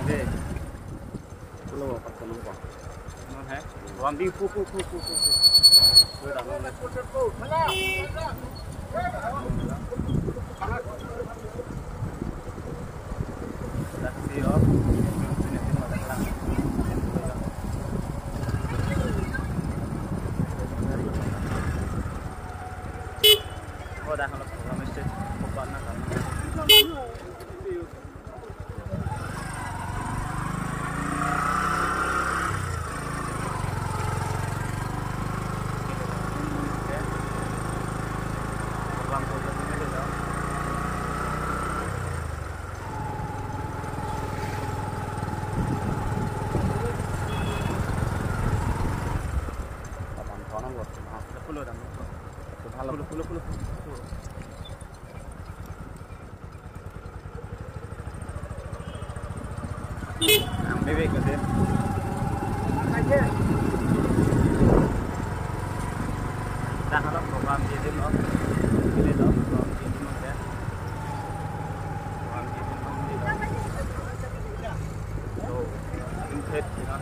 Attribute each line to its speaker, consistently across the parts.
Speaker 1: deh. Pulau apa kan lupa. Non है. Rambing pu. Sudah non. Siap. Oh dah kalau mesti bukan nak. Puluh. Bebek ke dia. Dah kalau program jadi loh. Ini loh program jadi loh ya. Program jadi loh. So, input ya.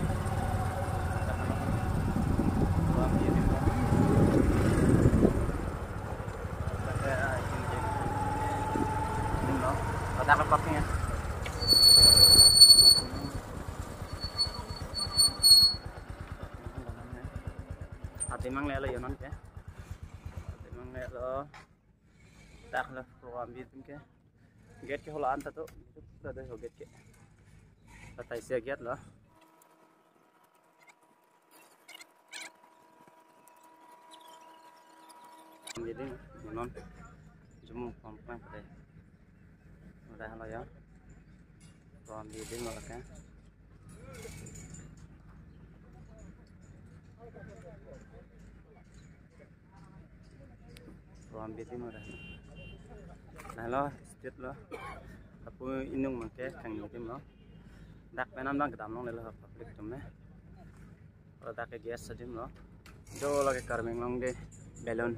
Speaker 1: Program jadi loh. Ada apa paknya? Hati mang lelo ya non ke? Hati mang lelo. Tak lah program bitin ke. Gate ke holaan tato. Itu ada ho gate ke. Tatai sia gate lah. Jadi non cuma komplain pada. Udah halo ya. Program bitin malah kan. Program bitin malah. Nah lo, setiap lo. Aku inung mangke kang bitin lo. Dak penam dang ketam long lelo public tumne. Kalau dak ke gas sajim lo. Jo lagi karmeng long de balloon.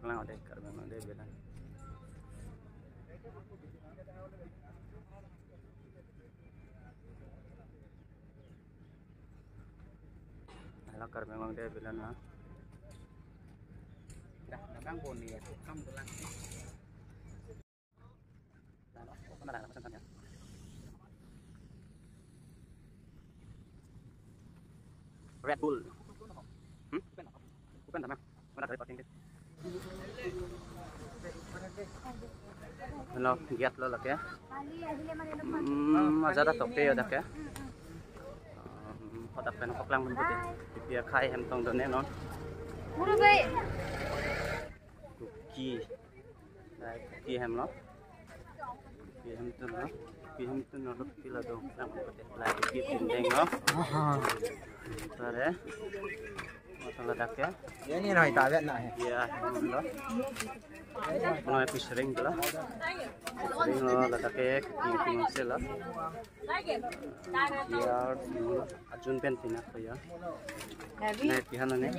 Speaker 1: Lang ada karmeng long de balloon. Lah karmeng long de balloon ha. Dah bang pun ni kamu tulang. Nah, kok mana ada pesan ya? Red Bull. Bukan sama. Mana dari pating ke? Halo, giat lo lak ya. Maza dah toke ya dak ya. Pada pen koplang pun putih. Dia khai hem tong done non. Muru bae. Cookie. Đây, cookie hem lo. Cookie hem tu lo. Cookie hem tu nó rất là đông. Đang có thể là cookie pin đen đó. Rồi. Masalah dak ya.
Speaker 2: Ya ni rai ta vet na hai.
Speaker 1: Ya, lo. Mulai sering tu lah. Sering lo letak ke cookie masih lah. Ya, ajun pen pina apa ya? Nah, pihan ni.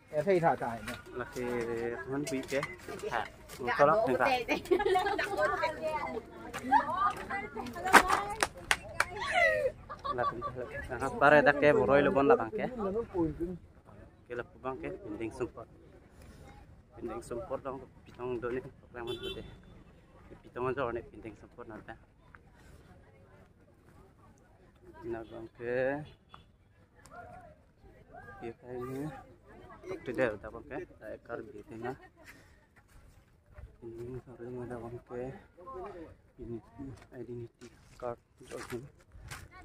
Speaker 2: Ya thei tha tai.
Speaker 1: Laki tuan bui ke. Ha. Tolak tengah. Nah, pare dak ke boroi lo bon la bang ke. Ke la bang ke binding support. Binding support dong pitong do ni program man putih. Pitong jo ni binding support nanta. Nah bang ke. Dia kayak ni. Waktu dia udah bang ke. Ekar gitu na. Ini sore ada bang ke. Ini identity card jokin.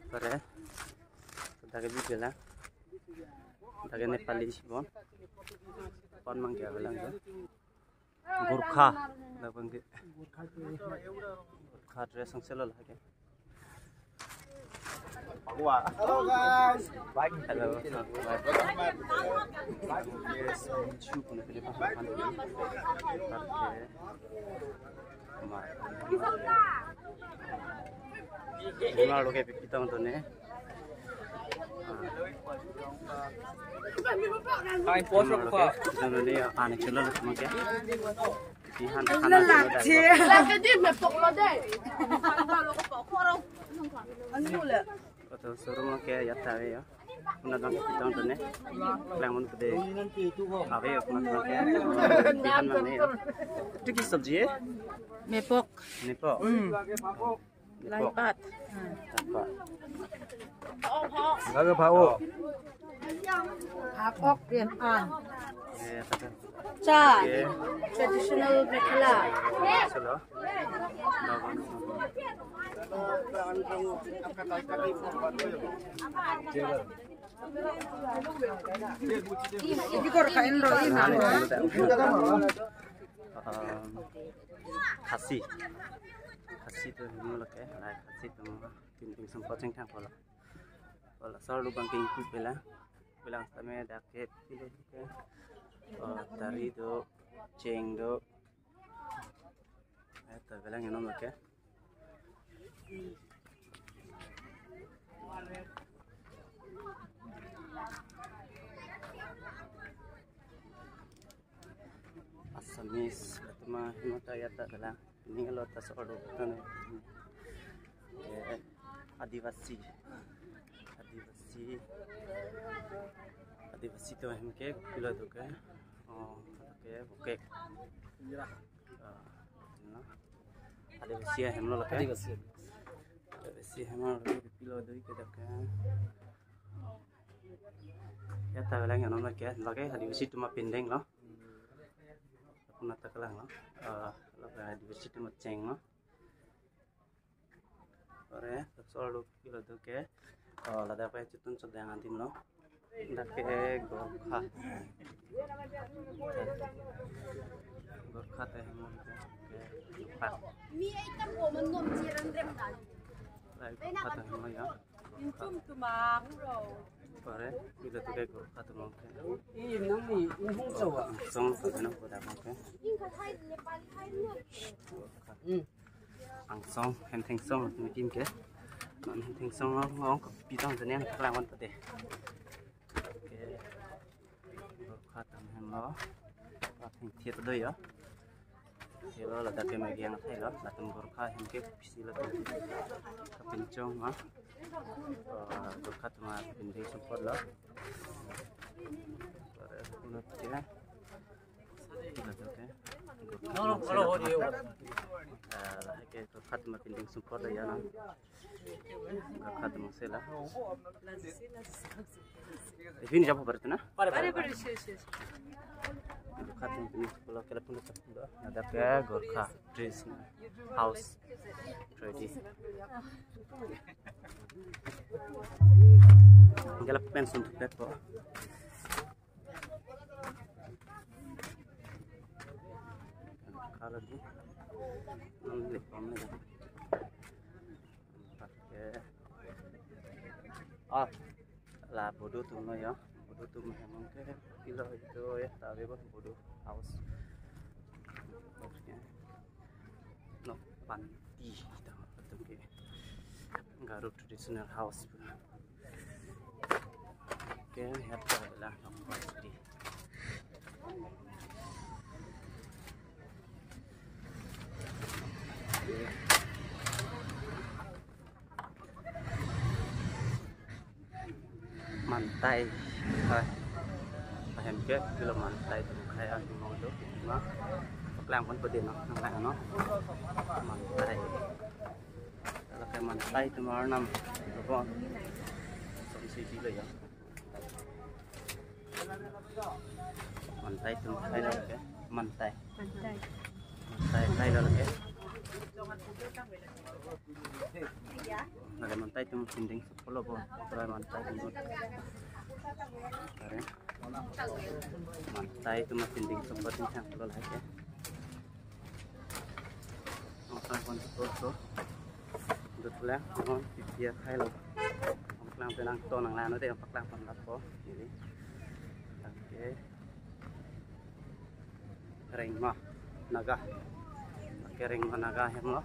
Speaker 1: Pare. Tadi video lah. Tadi Nepali bon. Pon mang kya bilang tu. Gurkha. Labang ke. Gurkha dress ang selo lah ke.
Speaker 2: Hello guys.
Speaker 1: Hello. Yes, shoot na pili pa kan. Bunga lo kayak kita untuk ni.
Speaker 2: Hai post apa?
Speaker 1: Kita ni anak celana semua ke. thì hắn là
Speaker 3: cái gì mà phục nó đây anh mua lẹ
Speaker 1: atau showroom ke ya tawe ya una bang kita untuk ne lang ke de awe ya kuna ke dihan man ne itu ki sabji hai
Speaker 3: nepok
Speaker 1: nepok
Speaker 3: lai pat
Speaker 2: Laga pao.
Speaker 3: hak ok rian an
Speaker 1: eh kata
Speaker 3: cha traditional mekhala
Speaker 1: solo
Speaker 3: ikor kain ro ina
Speaker 1: khasi tu mula ke lai khasi tu tin ting sempat ceng thang pola selalu lubang ke ikut bilang sama daket kilo ke tari do ceng do eta bilang yang nomor ke Asamis latma himata yata bilang ini kalau tas order kan आदिवासी तो हम के किलो तो के ओके आदिवासी हम लोग के आदिवासी हम लोग के किलो दो के तो के ya ta lang yang nomor ke lagi Adivasi tu ma pendeng lo puna tak lang lo lagi Adivasi tu ma ceng lo ore selalu kilo tu ke lada pa chutun sedang antim lo dak ke gorkha te mo ke pak
Speaker 4: mi ai tam ko man nom chiran rem dan
Speaker 1: lai gorkha te mo ya
Speaker 3: in chum tu mang ro
Speaker 1: ore kilo tu ke gorkha te mo ke
Speaker 3: i nang ni in hong chau a
Speaker 1: song ko na ko da mo ke
Speaker 4: in ka thai nepali thai no
Speaker 1: ang song hen theng song ni kim ke man hen theng song ngong ko pi tong zane tak lang wan te ke gorkha tam hem lo pa theng thiet doi ya thế đó là đặt cái máy ghiang thay đó là tầm gorkha hem ke pisi la tu kapin chong ma gorkha tuma pin de support lo nó thế là kalau dia cái gorkha tuma pin de support ya na gorkha tuma sela ini siapa berarti na
Speaker 3: pare
Speaker 1: Gorkha tuma kalau kira pun tak ada ke gorkha dress house ready tinggal pension untuk depo kalau di nanti pamnya pakai lah bodoh tuh no ya bodoh tuh memang ke kilo itu ya tapi bodoh house no panti betul ke Garut traditional house oke ya adalah pasti mantai hem ke kilo mantai tu kayak ngomong tu mah pelang pun pedih no nang no mantai kalau kayak mantai tu mar nam apa solusi kilo ya mantai tu kayak ke mantai kayak ke Naga mantai tu pinding sepuluh po, kalau mantai tu mantai tu pinding seperti yang kalau lagi. Orang pun sepuluh, betul lah. Orang dia kaya lo, orang penang to nang lano deh, orang pun lapo, jadi, oke, ring mah naga, pakai ring mah naga hem lo.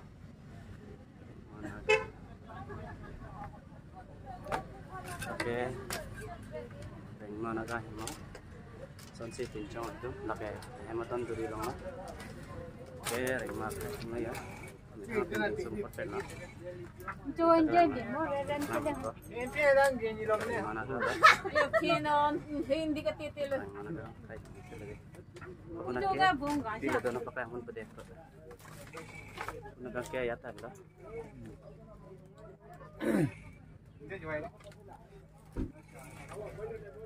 Speaker 1: Oke, ring mana kah mau? Sonsi pincang itu, lagi hematan duri loh. Oke, terima kasih semua ya. Sempat pernah.
Speaker 4: Join jadi mau reden sudah.
Speaker 1: Mana ada?
Speaker 3: Kinon, hindi ka titilo.
Speaker 1: Mana ada? Kayak gitu lagi. Aku nak
Speaker 3: Juga bung
Speaker 1: di
Speaker 3: kasya.
Speaker 1: dalam pakai amun pada itu. Nak kayak ya tak bila.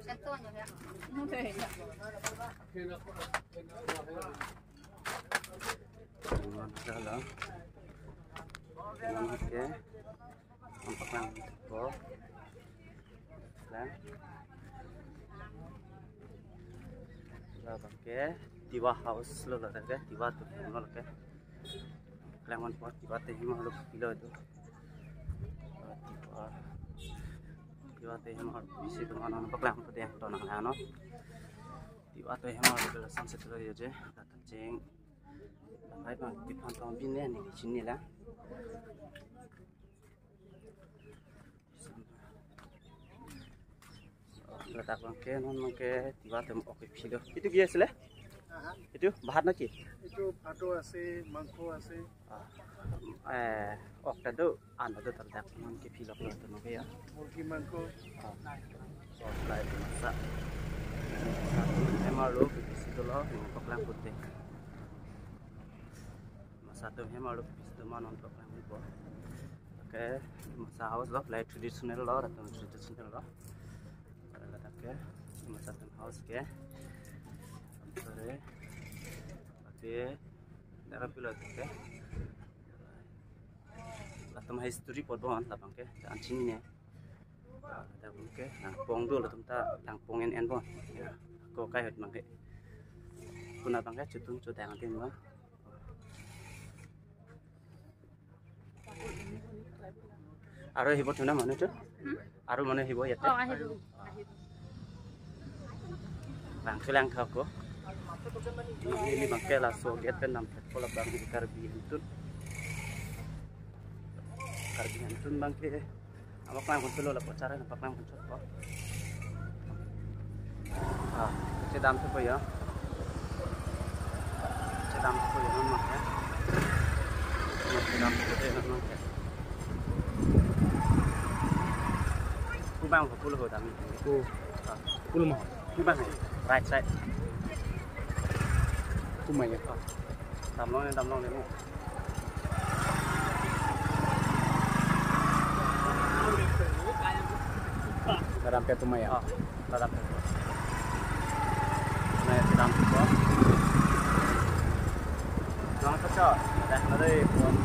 Speaker 4: Satuan ya.
Speaker 1: Mana ada? Oke. Nampak yang itu. Lah. Lah pakai Diwa House lo lah kan? Diwa tu lo lah kan? Kelaman pot Diwa teh mah lo kilo tu. Diwa teh mah bisi tu mana nampak lah tu dia tu nak ano. Diwa teh mah lo sunset tu dia je. Dah cing. Hai bang, di pantang bin ni di sini lah. Letak bangke, non bangke, tiba temu oke kilo. Itu biasa lah. Itu bahan lagi.
Speaker 2: Itu pato ase, mangko ase.
Speaker 1: Oke tu anda tu terletak bangke kilo tu tu ya.
Speaker 2: Murgi mangko.
Speaker 1: Setelah itu masak. Emang lo di situ lo, untuk lang putih. Satu hema lo pistu mana untuk yang itu. Oke, masa house lo, play tradisional lo, atau tradisional lo. Oke, masa house ke. Sorry. Oke, darah pilot ke. Latam history podon lapang ke, dan sini ni. Ada pun ke, nang pong dulu tempat, nang pongin en pon. Kau kaya hut mangke. Kuna bangke cutung cutang tim lo. Aru hibo tuna mana tu? Aru mana hibo ya?
Speaker 3: Oh, ahiru.
Speaker 1: Bang kelang kau. Ini bangke lah so get pen nam pola bang di karbi hentun. Karbi hentun bangke. Amak nang kuntul lah pacaran amak nang kuntul kau. Cedam tu ya. Cedam tu ya nama ya. Cedam tu ya nama ya. Kubang puluh kau tami.
Speaker 2: Puluh mah.
Speaker 1: Kubang ni, right side.
Speaker 2: Kumai ya.
Speaker 1: Damlong ni mu.
Speaker 2: Dalam pet kumai ya.
Speaker 1: Dalam tu. Nah, sedang tu. Jangan kacau. Dah ada pun